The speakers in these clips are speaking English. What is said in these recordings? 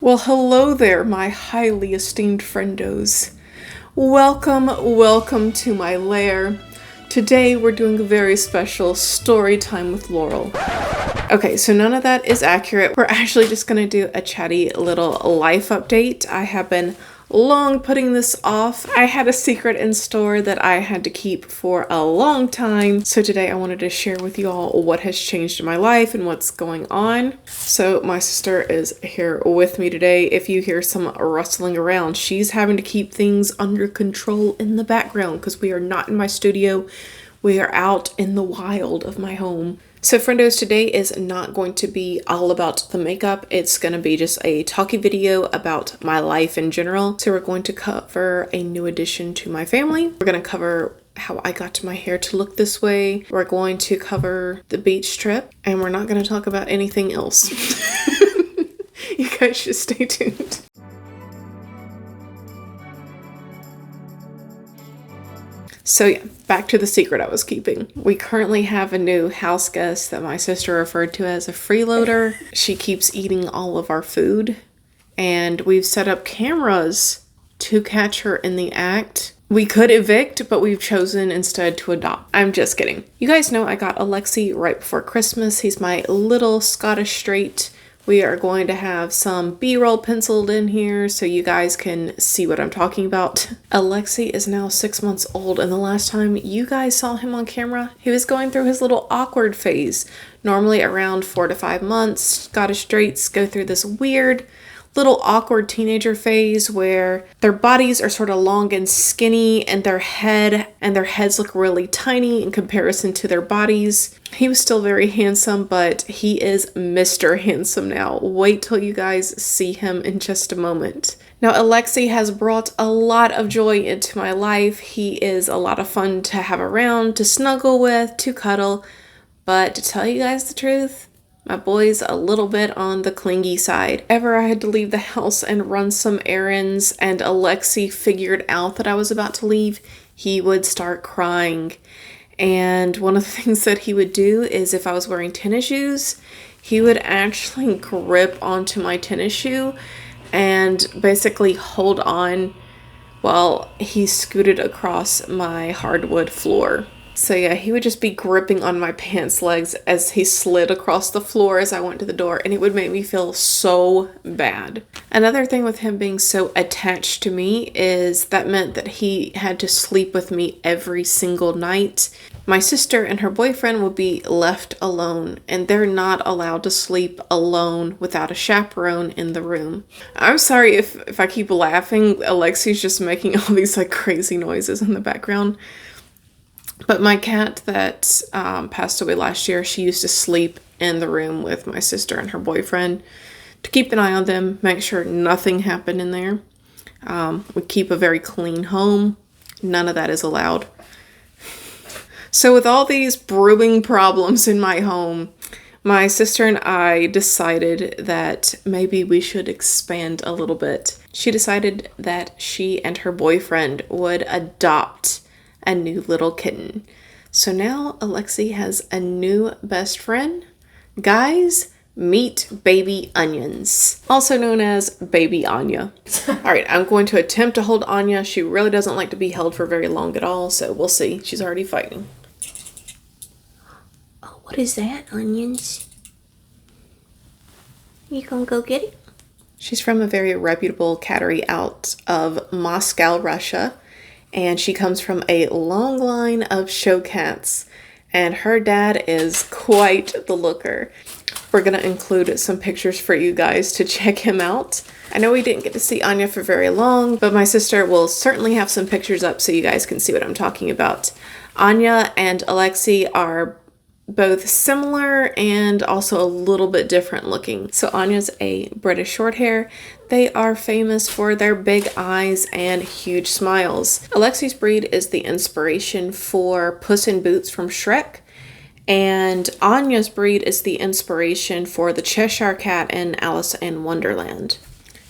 Well, hello there, my highly esteemed friendos. Welcome to my lair. Today we're doing a very special story time with Laurel. Okay, so none of that is accurate. We're actually just gonna do a chatty little life update. I have been long putting this off. I had a secret in store that I had to keep for a long time. So today I wanted to share with you all what has changed in my life and what's going on. So my sister is here with me today. If you hear some rustling around, she's having to keep things under control in the background because we are not in my studio. We are out in the wild of my home. So friendos, today is not going to be all about the makeup. It's going to be just a talky video about my life in general. So we're going to cover a new addition to my family. We're going to cover how I got my hair to look this way. We're going to cover the beach trip, and we're not going to talk about anything else. You guys should stay tuned. So yeah, back to the secret I was keeping. We currently have a new house guest that my sister referred to as a freeloader. She keeps eating all of our food, and we've set up cameras to catch her in the act. We could evict, but we've chosen instead to adopt. I'm just kidding. You guys know I got Alexi right before Christmas. He's my little Scottish Straight. We are going to have some B-roll penciled in here so you guys can see what I'm talking about. Alexi is now 6 months old, and the last time you guys saw him on camera, he was going through his little awkward phase. Normally around 4 to 5 months, Scottish Straights go through this weird little awkward teenager phase where their bodies are sort of long and skinny and their heads look really tiny in comparison to their bodies. He was still very handsome, but he is Mr. Handsome now. Wait till you guys see him in just a moment. Now, Alexi has brought a lot of joy into my life. He is a lot of fun to have around, to snuggle with, to cuddle. But to tell you guys the truth, my boy's a little bit on the clingy side. Ever I had to leave the house and run some errands, and Alexi figured out that I was about to leave, he would start crying. And one of the things that he would do is if I was wearing tennis shoes, he would actually grip onto my tennis shoe and basically hold on while he scooted across my hardwood floor. So yeah, he would just be gripping on my pants legs as he slid across the floor as I went to the door, and it would make me feel so bad. Another thing with him being so attached to me is that meant that he had to sleep with me every single night. My sister and her boyfriend would be left alone, and they're not allowed to sleep alone without a chaperone in the room. I'm sorry if I keep laughing. Alexi's just making all these like crazy noises in the background. But my cat that passed away last year, she used to sleep in the room with my sister and her boyfriend to keep an eye on them, make sure nothing happened in there. We keep a very clean home. None of that is allowed. So with all these brewing problems in my home, my sister and I decided that maybe we should expand a little bit. She decided that she and her boyfriend would adopt a new little kitten. So now Alexi has a new best friend. Guys, meet baby Onions, also known as baby Anya. All right, I'm going to attempt to hold Anya. She really doesn't like to be held for very long at all, so we'll see. She's already fighting. Oh, what is that, Onions? You gonna go get it? She's from a very reputable cattery out of Moscow, Russia. And she comes from a long line of show cats, and her dad is quite the looker. We're going to include some pictures for you guys to check him out. I know we didn't get to see Anya for very long, but my sister will certainly have some pictures up so you guys can see what I'm talking about. Anya and Alexi are both similar and also a little bit different looking. So Anya's a British Shorthair. They are famous for their big eyes and huge smiles. Alexi's breed is the inspiration for Puss in Boots from Shrek, and Anya's breed is the inspiration for the Cheshire Cat in Alice in Wonderland.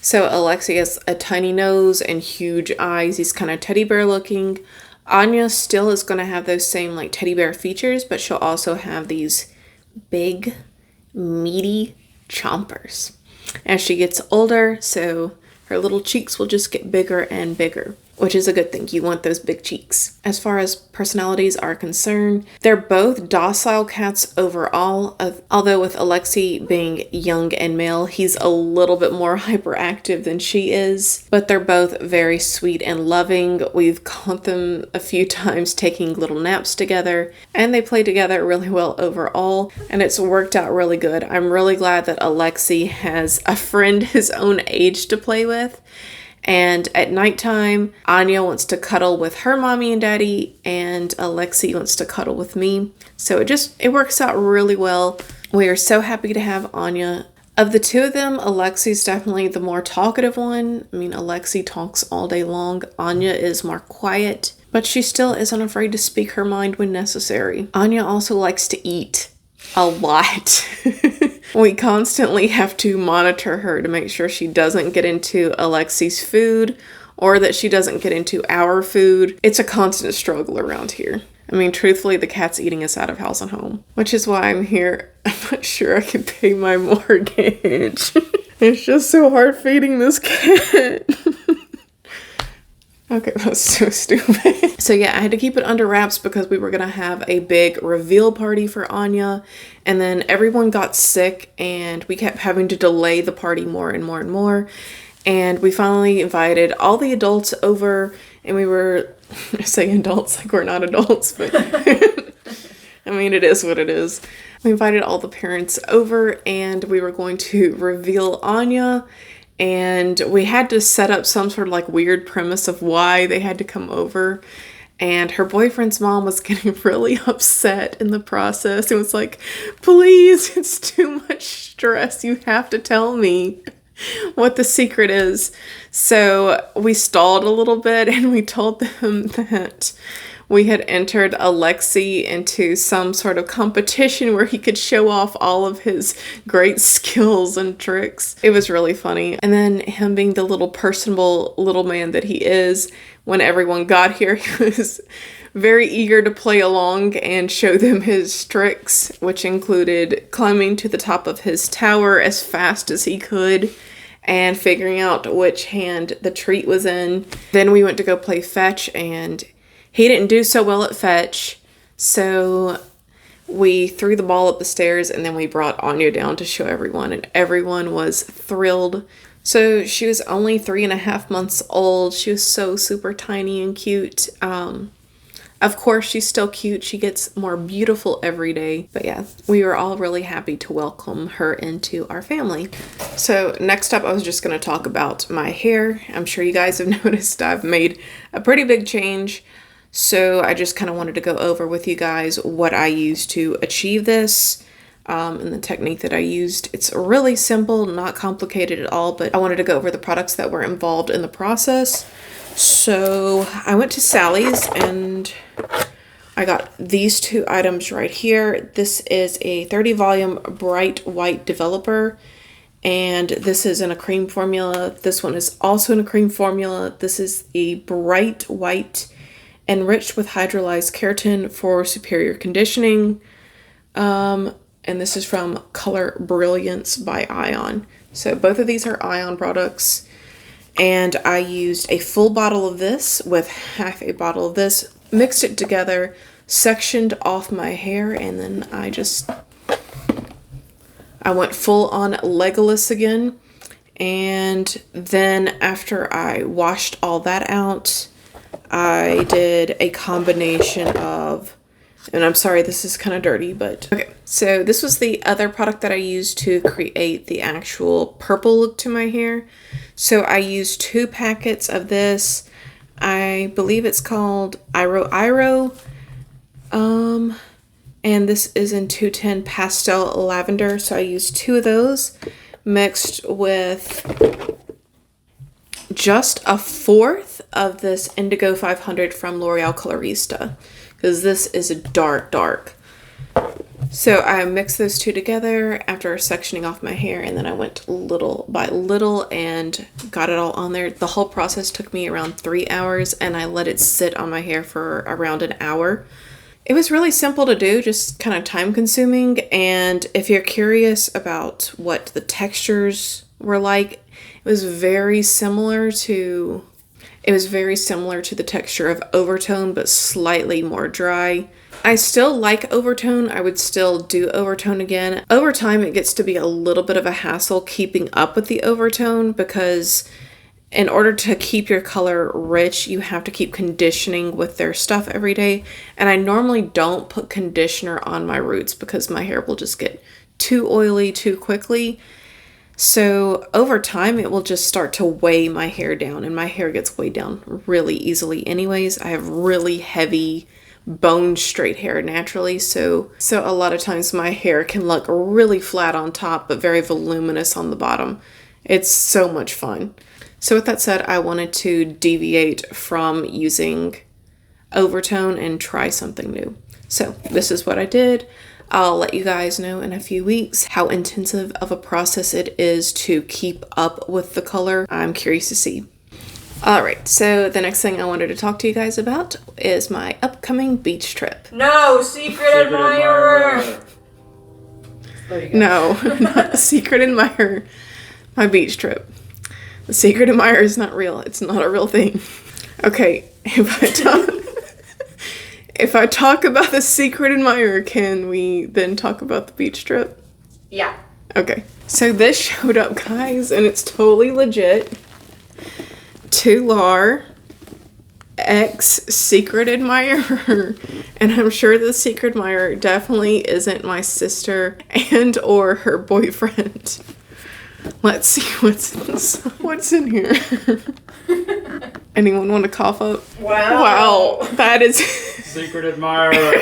So Alexi has a tiny nose and huge eyes. He's kind of teddy bear looking. Anya still is going to have those same like teddy bear features, but she'll also have these big, meaty chompers. as she gets older, so her little cheeks will just get bigger and bigger, which is a good thing. You want those big cheeks. As far as personalities are concerned, they're both docile cats overall, although with Alexi being young and male, he's a little bit more hyperactive than she is, but they're both very sweet and loving. We've caught them a few times taking little naps together, and they play together really well overall, and it's worked out really good. I'm really glad that Alexi has a friend his own age to play with. And at nighttime, Anya wants to cuddle with her mommy and daddy, and Alexi wants to cuddle with me. So it works out really well. We are so happy to have Anya. Of the two of them, Alexi's definitely the more talkative one. I mean, Alexi talks all day long. Anya is more quiet, but she still isn't afraid to speak her mind when necessary. Anya also likes to eat a lot. We constantly have to monitor her to make sure she doesn't get into Alexi's food or that she doesn't get into our food. It's a constant struggle around here. I mean, truthfully, the cat's eating us out of house and home, which is why I'm here. I'm not sure I can pay my mortgage. It's just so hard feeding this cat. Okay, that's so stupid. So yeah, I had to keep it under wraps because we were going to have a big reveal party for Anya. And then everyone got sick and we kept having to delay the party more and more and more. And we finally invited all the adults over, and we were saying adults like we're not adults, but I mean, it is what it is. We invited all the parents over and we were going to reveal Anya. And we had to set up some sort of like weird premise of why they had to come over. And her boyfriend's mom was getting really upset in the process. It was like, please, it's too much stress. You have to tell me what the secret is. So we stalled a little bit and we told them that we had entered Alexi into some sort of competition where he could show off all of his great skills and tricks. It was really funny. And then him being the little personable little man that he is, when everyone got here, he was very eager to play along and show them his tricks, which included climbing to the top of his tower as fast as he could and figuring out which hand the treat was in. Then we went to go play fetch, and he didn't do so well at fetch, so we threw the ball up the stairs and then we brought Anya down to show everyone, and everyone was thrilled. So she was only 3.5 months old. She was so super tiny and cute. Of course, she's still cute. She gets more beautiful every day. But yeah, we were all really happy to welcome her into our family. So next up, I was just going to talk about my hair. I'm sure you guys have noticed I've made a pretty big change. So I just kind of wanted to go over with you guys what I used to achieve this and the technique that I used. It's really simple, not complicated at all, but I wanted to go over the products that were involved in the process. So I went to Sally's and I got these two items right here. This is a 30 volume bright white developer, and this is in a cream formula. This one is also in a cream formula. This is a bright white enriched with hydrolyzed keratin for superior conditioning. And this is from Color Brilliance by Ion. So both of these are Ion products. And I used a full bottle of this with half a bottle of this, mixed it together, sectioned off my hair, and then I went full on Legolas again. And then after I washed all that out, I did a combination of, and I'm sorry, this is kind of dirty, but okay. So this was the other product that I used to create the actual purple look to my hair. So I used 2 packets of this. I believe it's called Iroiro. And this is in 210 pastel lavender. So I used 2 of those mixed with just a 1/4 of this Indigo 500 from L'Oreal Colorista, because this is a dark. So I mixed those 2 together after sectioning off my hair, and then I went little by little and got it all on there. The whole process took me around 3 hours, and I let it sit on my hair for around an hour. It was really simple to do, just kind of time consuming. And if you're curious about what the textures were like. It was very similar to the texture of Overtone, but slightly more dry. I still like Overtone. I would still do Overtone again. Over time, it gets to be a little bit of a hassle keeping up with the Overtone because in order to keep your color rich, you have to keep conditioning with their stuff every day. And I normally don't put conditioner on my roots because my hair will just get too oily too quickly. So over time, it will just start to weigh my hair down, and my hair gets weighed down really easily anyways. I have really heavy bone straight hair naturally, so a lot of times my hair can look really flat on top but very voluminous on the bottom. It's so much fun. So with that said, I wanted to deviate from using Overtone and try something new. So this is what I did. I'll let you guys know in a few weeks how intensive of a process it is to keep up with the color. I'm curious to see. Alright, so the next thing I wanted to talk to you guys about is my upcoming beach trip. No, secret admirer! No, not secret admirer. My beach trip. The secret admirer is not real. It's not a real thing. Okay, if I talk about the secret admirer, can we then talk about the beach trip? Yeah. Okay. So this showed up, guys, and it's totally legit. To Lar, ex-secret admirer. And I'm sure the secret admirer definitely isn't my sister and or her boyfriend. Let's see what's in here. Anyone want to cough up? Wow, that is secret admirer.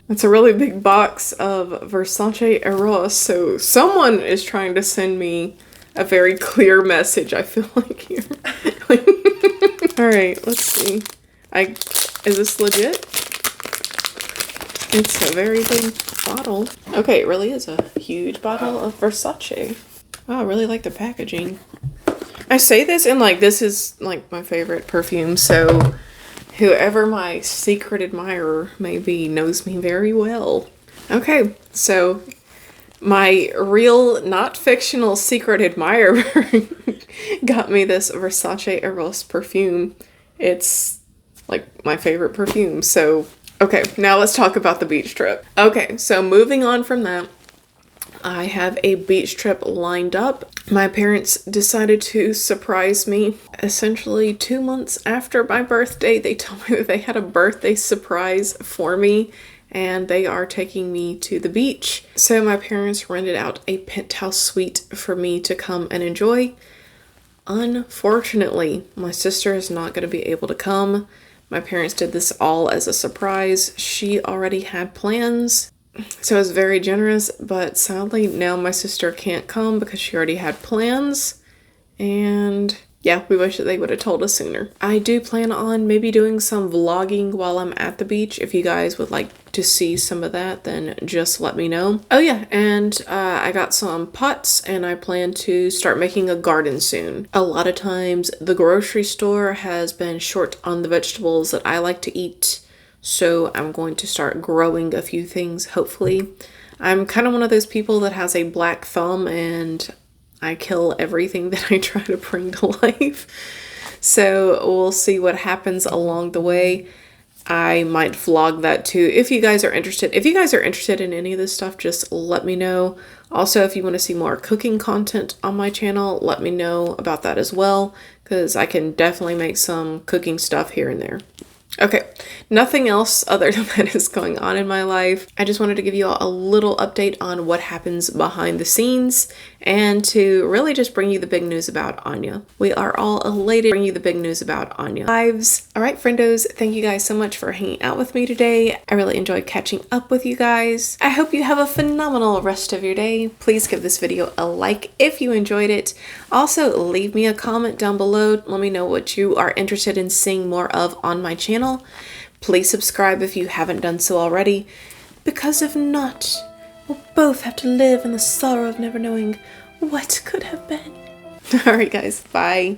That's a really big box of Versace Eros. So someone is trying to send me a very clear message, I feel like here. All right, let's see. Is this legit? It's a very big bottle. Okay, it really is a huge bottle of Versace. Wow, I really like the packaging. I say this and this is like my favorite perfume, so whoever my secret admirer may be knows me very well. Okay, so my real, not fictional secret admirer got me this Versace Eros perfume. It's like my favorite perfume. So, okay, now let's talk about the beach trip. Okay, so moving on from that, I have a beach trip lined up. My parents decided to surprise me. Essentially 2 months after my birthday, they told me that they had a birthday surprise for me and they are taking me to the beach. So my parents rented out a penthouse suite for me to come and enjoy. Unfortunately, my sister is not going to be able to come. My parents did this all as a surprise. She already had plans. So it was very generous, but sadly now my sister can't come because she already had plans. And yeah, we wish that they would have told us sooner. I do plan on maybe doing some vlogging while I'm at the beach. If you guys would like to see some of that, then just let me know. Oh yeah, and I got some pots and I plan to start making a garden soon. A lot of times the grocery store has been short on the vegetables that I like to eat. So I'm going to start growing a few things, hopefully. I'm kind of one of those people that has a black thumb and I kill everything that I try to bring to life. So we'll see what happens along the way. I might vlog that too if you guys are interested. If you guys are interested in any of this stuff, just let me know. Also, if you want to see more cooking content on my channel, let me know about that as well, because I can definitely make some cooking stuff here and there. Okay, nothing else other than that is going on in my life. I just wanted to give you all a little update on what happens behind the scenes and to really just bring you the big news about Anya. We are all elated to bring you the big news about Anya lives. All right, friendos, thank you guys so much for hanging out with me today. I really enjoyed catching up with you guys. I hope you have a phenomenal rest of your day. Please give this video a like if you enjoyed it. Also, leave me a comment down below. Let me know what you are interested in seeing more of on my channel. Please subscribe if you haven't done so already, because if not, we'll both have to live in the sorrow of never knowing what could have been. Alright guys, bye.